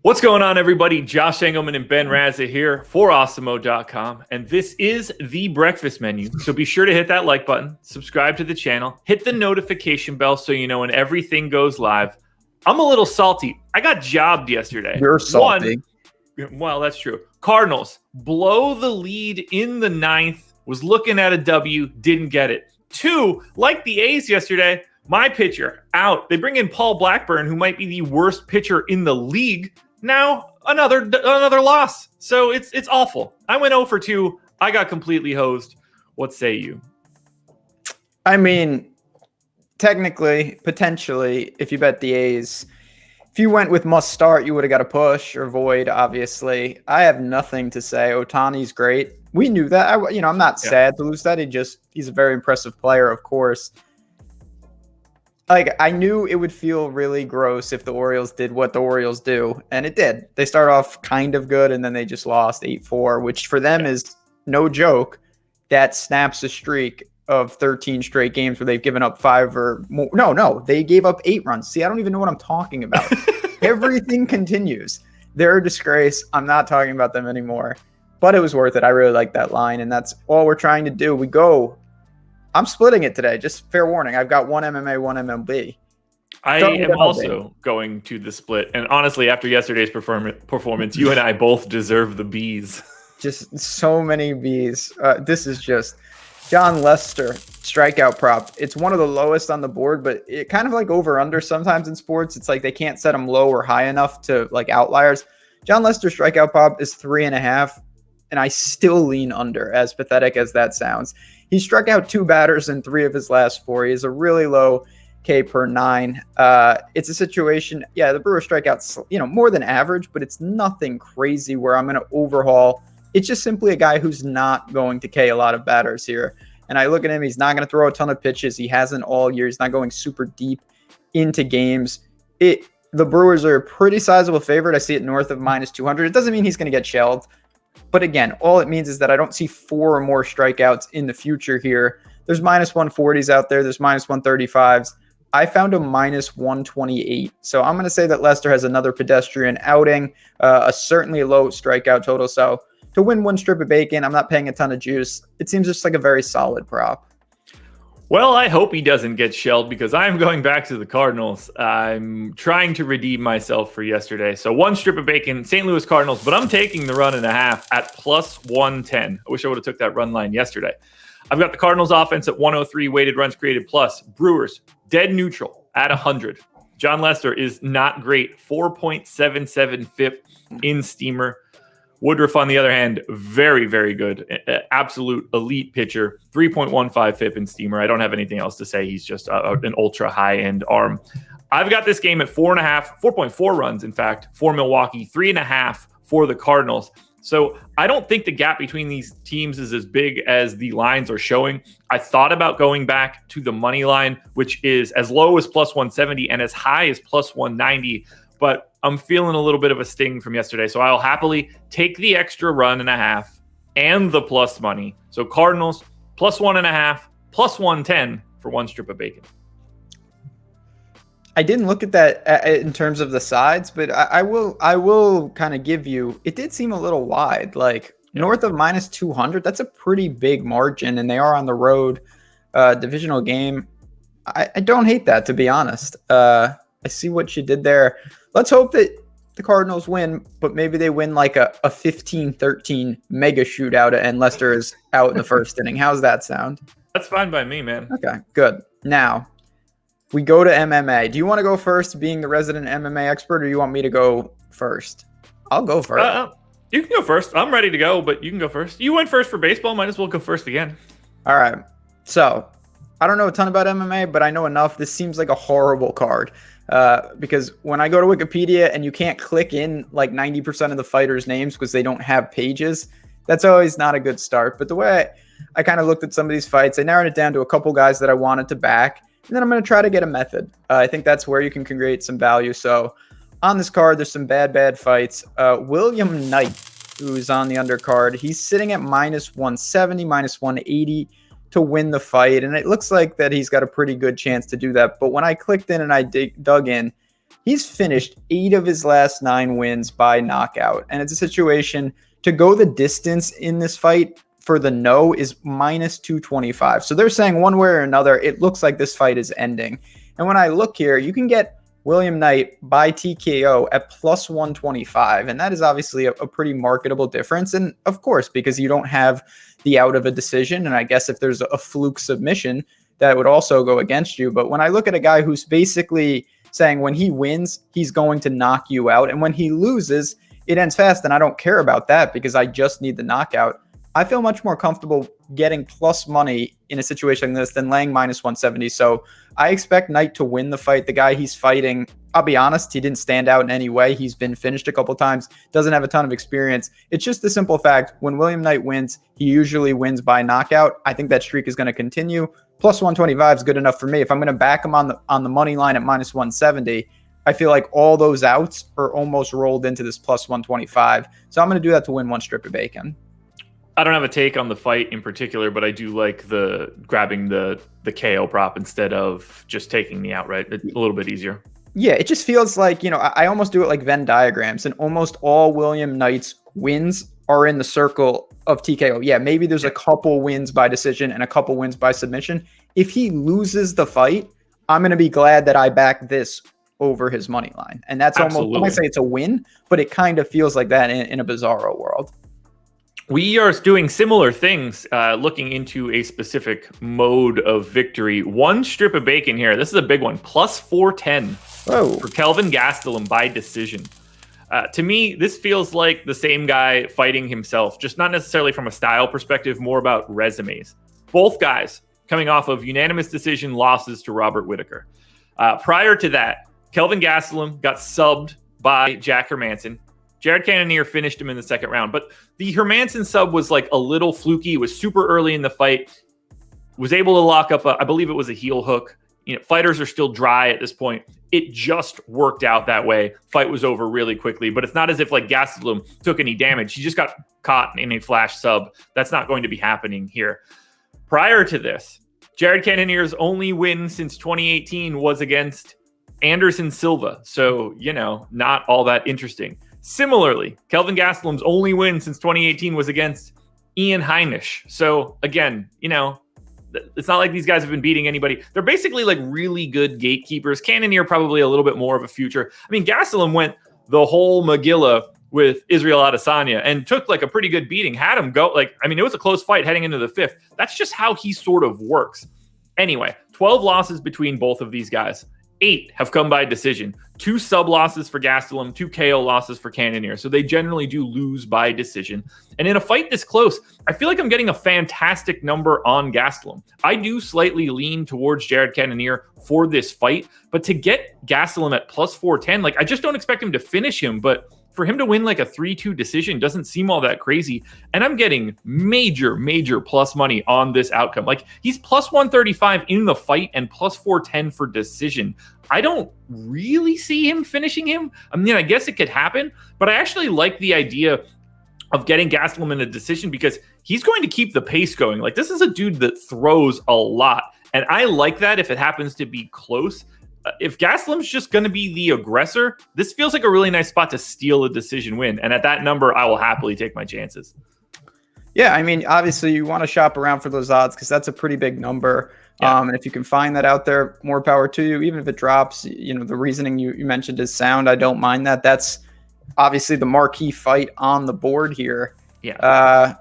What's going on, everybody? Josh Engleman and Ben Rasa here for Awesemo.com, and this is the breakfast menu. So be sure to hit that like button, subscribe to the channel, hit the notification bell so you know when everything goes live. I'm a little salty. I got jobbed yesterday. You're salty. Well, that's true. Cardinals blow the lead in the ninth, was looking at a W, didn't get it. 2, like the A's yesterday, my pitcher out. They bring in Paul Blackburn, who might be the worst pitcher in the league. Now another loss. So it's awful. I went 0 for 2. I got completely hosed. What say you? I mean, technically, potentially, if you bet the A's, if you went with must start, you would have got a push or void, obviously. I have nothing to say. Ohtani's great. We knew that. I'm not sad to lose that. He's a very impressive player, of course. Like, I knew it would feel really gross if the Orioles did what the Orioles do, and it did. They start off kind of good, and then they just lost 8-4, which for them is no joke. That snaps a streak of 13 straight games where they've given up 5 or more. No, they gave up 8 runs. See, I don't even know what I'm talking about. Everything continues. They're a disgrace. I'm not talking about them anymore, but it was worth it. I really like that line, and that's all we're trying to do. I'm splitting it today. Just fair warning. I've got one MMA, one MLB. I am also going to the split. And honestly, after yesterday's performance, you and I both deserve the Bs. Just so many Bs. This is just John Lester strikeout prop. It's one of the lowest on the board, but it kind of like over under sometimes in sports. It's like they can't set them low or high enough to like outliers. John Lester strikeout prop is 3.5. And I still lean under, as pathetic as that sounds. He struck out 2 batters in 3 of his last 4. He has a really low K per 9. It's a situation, the Brewers strike out, more than average, but it's nothing crazy where I'm going to overhaul. It's just simply a guy who's not going to K a lot of batters here. And I look at him, he's not going to throw a ton of pitches. He hasn't all year. He's not going super deep into games. The Brewers are a pretty sizable favorite. I see it north of minus 200. It doesn't mean he's going to get shelled. But again, all it means is that I don't see 4 or more strikeouts in the future here. There's minus 140s out there. There's minus 135s. I found a minus 128. So I'm going to say that Lester has another pedestrian outing, a certainly low strikeout total. So to win 1 strip of bacon, I'm not paying a ton of juice. It seems just like a very solid prop. Well, I hope he doesn't get shelled because I'm going back to the Cardinals. I'm trying to redeem myself for yesterday. So 1 strip of bacon, St. Louis Cardinals, but I'm taking the 1.5 at plus 110. I wish I would have took that run line yesterday. I've got the Cardinals offense at 103, weighted runs created plus. Brewers, dead neutral at 100. John Lester is not great, 4.77 FIP in Steamer. Woodruff, on the other hand, very, very good. Absolute elite pitcher. 3.15 FIP in Steamer. I don't have anything else to say. He's just an ultra high-end arm. I've got this game at 4.4 runs, in fact, for Milwaukee, 3.5 for the Cardinals. So I don't think the gap between these teams is as big as the lines are showing. I thought about going back to the money line, which is as low as plus 170 and as high as plus 190. But I'm feeling a little bit of a sting from yesterday. So I'll happily take the extra 1.5 and the plus money. So Cardinals plus 1.5, plus 110 for 1 strip of bacon. I didn't look at that in terms of the sides, but I will kind of give you, it did seem a little wide, like north of minus 200. That's a pretty big margin, and they are on the road, divisional game. I don't hate that, to be honest. I see what you did there. Let's hope that the Cardinals win, but maybe they win like a 15-13 mega shootout and Lester is out in the first inning. How's that sound? That's fine by me, man. Okay, good. Now, we go to MMA. Do you want to go first, being the resident MMA expert, or do you want me to go first? I'll go first. You can go first. I'm ready to go, but you can go first. You went first for baseball. Might as well go first again. All right. So, I don't know a ton about MMA, but I know enough. This seems like a horrible card. Because when I go to Wikipedia and you can't click in like 90% of the fighters' names because they don't have pages, that's always not a good start. But the way I kind of looked at some of these fights, I narrowed it down to a couple guys that I wanted to back, and then I'm going to try to get a method. I think that's where you can create some value. So on this card, there's some bad fights. William Knight, who's on the undercard, he's sitting at minus 170, minus 180 to win the fight, and it looks like that he's got a pretty good chance to do that. But when I clicked in and I dug in, He's finished 8 of his last 9 wins by knockout. And it's a situation to go the distance in this fight for the no is minus 225. So they're saying one way or another, it looks like this fight is ending. And when I look here, you can get William Knight by TKO at plus 125. And that is obviously a pretty marketable difference. And of course, because you don't have the out of a decision. And I guess if there's a fluke submission, that would also go against you. But when I look at a guy who's basically saying when he wins, he's going to knock you out. And when he loses, it ends fast. And I don't care about that because I just need the knockout. I feel much more comfortable getting plus money in a situation like this than laying minus 170. So I expect Knight to win the fight. The guy he's fighting, I'll be honest, he didn't stand out in any way. He's been finished a couple times, doesn't have a ton of experience. It's just the simple fact, when William Knight wins, he usually wins by knockout. I think that streak is going to continue. Plus 125 is good enough for me. If I'm going to back him on the money line at minus 170, I feel like all those outs are almost rolled into this plus 125. So I'm going to do that to win one strip of bacon. I don't have a take on the fight in particular, but I do like the grabbing the KO prop instead of just taking the outright. It's a little bit easier. Yeah, it just feels like, I almost do it like Venn diagrams, and almost all William Knight's wins are in the circle of TKO. Yeah, maybe there's a couple wins by decision and a couple wins by submission. If he loses the fight, I'm going to be glad that I backed this over his money line. And that's Absolutely. Almost, I might say it's a win, but it kind of feels like that in a bizarro world. We are doing similar things, looking into a specific mode of victory. One strip of bacon here. This is a big one. Plus 410 for Kelvin Gastelum by decision. To me, this feels like the same guy fighting himself, just not necessarily from a style perspective, more about resumes. Both guys coming off of unanimous decision losses to Robert Whittaker. Prior to that, Kelvin Gastelum got subbed by Jack Hermansson. Jared Cannonier finished him in the second round, but the Hermansson sub was like a little fluky. It was super early in the fight. Was able to lock up, I believe it was a heel hook. Fighters are still dry at this point. It just worked out that way. Fight was over really quickly, but it's not as if like Gastelum took any damage. He just got caught in a flash sub. That's not going to be happening here. Prior to this, Jared Cannonier's only win since 2018 was against Anderson Silva. So, not all that interesting. Similarly, Kelvin Gastelum's only win since 2018 was against Ian Heinisch. So again, it's not like these guys have been beating anybody. They're basically like really good gatekeepers. Cannonier probably a little bit more of a future. I mean, Gastelum went the whole Magilla with Israel Adesanya and took like a pretty good beating. Had him go it was a close fight heading into the fifth. That's just how he sort of works. Anyway, 12 losses between both of these guys. 8 have come by decision. 2 sub losses for Gastelum, 2 KO losses for Cannonier. So they generally do lose by decision. And in a fight this close, I feel like I'm getting a fantastic number on Gastelum. I do slightly lean towards Jared Cannonier for this fight, but to get Gastelum at plus 410, I just don't expect him to finish him, but for him to win like a 3-2 decision doesn't seem all that crazy. And I'm getting major plus money on this outcome. He's plus 135 in the fight and plus 410 for decision. I don't really see him finishing him. I mean, I guess it could happen, but I actually like the idea of getting Gastelum in a decision because he's going to keep the pace going. This is a dude that throws a lot. And I like that if it happens to be close. If Gastelum's just going to be the aggressor, this feels like a really nice spot to steal a decision win. And at that number, I will happily take my chances. Yeah, I mean, obviously you want to shop around for those odds because that's a pretty big number. Yeah. And if you can find that out there, more power to you. Even if it drops, the reasoning you mentioned is sound. I don't mind that. That's obviously the marquee fight on the board here. Yeah.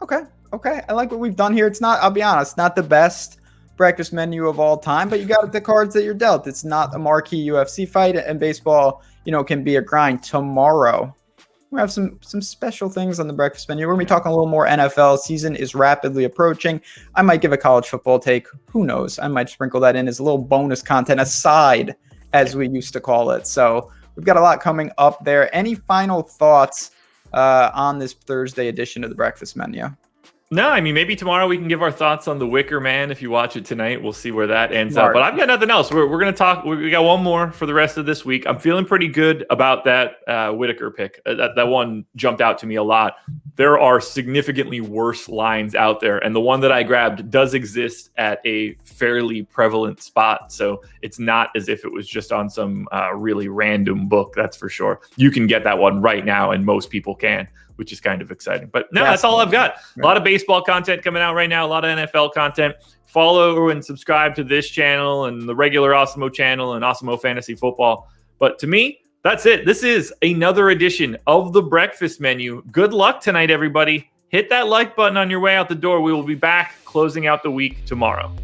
Okay. I like what we've done here. It's not, I'll be honest, not the best breakfast menu of all time, but you got the cards that you're dealt. It's not a marquee UFC fight, and baseball, can be a grind. Tomorrow, we have some special things on the breakfast menu. We're going to be talking a little more NFL. Season is rapidly approaching. I might give a college football take. Who knows? I might sprinkle that in as a little bonus content aside, as we used to call it. So we've got a lot coming up there. Any final thoughts on this Thursday edition of the breakfast menu? No, I mean, maybe tomorrow we can give our thoughts on The Wicker Man. If you watch it tonight, we'll see where that ends up. But I've got nothing else. We're going to talk. We got one more for the rest of this week. I'm feeling pretty good about that Whitaker pick. That one jumped out to me a lot. There are significantly worse lines out there. And the one that I grabbed does exist at a fairly prevalent spot. So it's not as if it was just on some really random book. That's for sure. You can get that one right now, and most people can, which is kind of exciting. But no, that's all I've got. A lot of baseball content coming out right now, a lot of NFL content. Follow and subscribe to this channel and the regular Awesemo channel and Awesemo Fantasy Football. But to me, that's it. This is another edition of the Breakfast Menu. Good luck tonight, everybody. Hit that like button on your way out the door. We will be back closing out the week tomorrow.